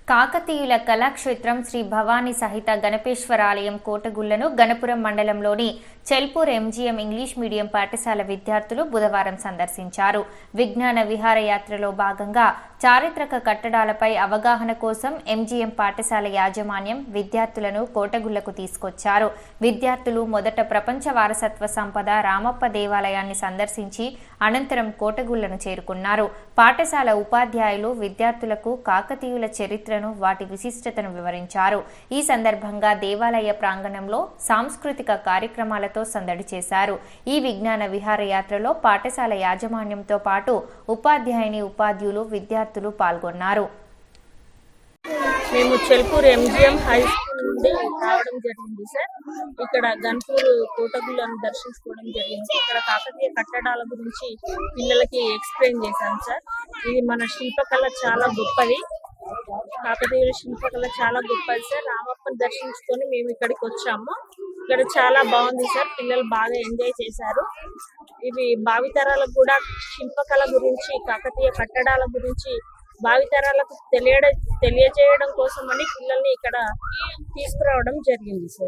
కాకతీయుల కళాక్షేత్రం శ్రీ భవానీ సహిత గణపేశ్వరాలయం కోటగుళ్లను గణపురం మండలంలోని చెల్పూర్ ఎంజీఎం ఇంగ్లీష్ మీడియం పాఠశాల విద్యార్థులు బుధవారం సందర్శించారు. విజ్ఞాన విహారయాత్రలో భాగంగా చారిత్రక కట్టడాలపై అవగాహన కోసం ఎంజీఎం పాఠశాల యాజమాన్యం విద్యార్థులను కోటగుళ్లకు తీసుకొచ్చారు. విద్యార్థులు మొదట ప్రపంచ వారసత్వ సంపద రామప్ప దేవాలయాన్ని సందర్శించి అనంతరం కోటగుళ్లను చేరుకున్నారు. పాఠశాల ఉపాధ్యాయులు విద్యార్థులకు కాకతీయుల చరిత్ర వాటి విశిష్టతను వివరించారు. ఈ సందర్భంగా దేవాలయ ప్రాంగణంలో సాంస్కృతిక కార్యక్రమాలతో సందడి చేశారు. ఈ విజ్ఞాన విహారయాత్రలో పాఠశాల యాజమాన్యంతో పాటు ఉపాధ్యాయుని ఉపాధ్యులు విద్యార్థులు పాల్గొన్నారు. మేము చెల్పూర్ ఎంజీఎం హై స్కూల్ నుండి రావడం జరిగింది సార్. ఇక్కడ గన్పూర్ కోటగుళ్లను దర్శించుకోవడం జరిగింది. ఇక్కడ కాకతీయ కట్టడాల గురించి పిల్లలకి ఎక్స్ప్లెయిన్ చేశాను సార్. ఇది మన శిల్పకళ చాలా గొప్పది. కాకతీయుల శిల్పకళ చాలా గొప్పది సార్. రామప్పని దర్శించుకొని మేము ఇక్కడికి వచ్చాము. ఇక్కడ చాలా బాగుంది సార్. పిల్లలు బాగా ఎంజాయ్ చేశారు. ఇవి భావితరాలకు కూడా శిల్పకళ గురించి కాకతీయ కట్టడాల గురించి భావితరాలకు తెలియజేయడం కోసమని పిల్లల్ని ఇక్కడ తీసుకురావడం జరిగింది సార్.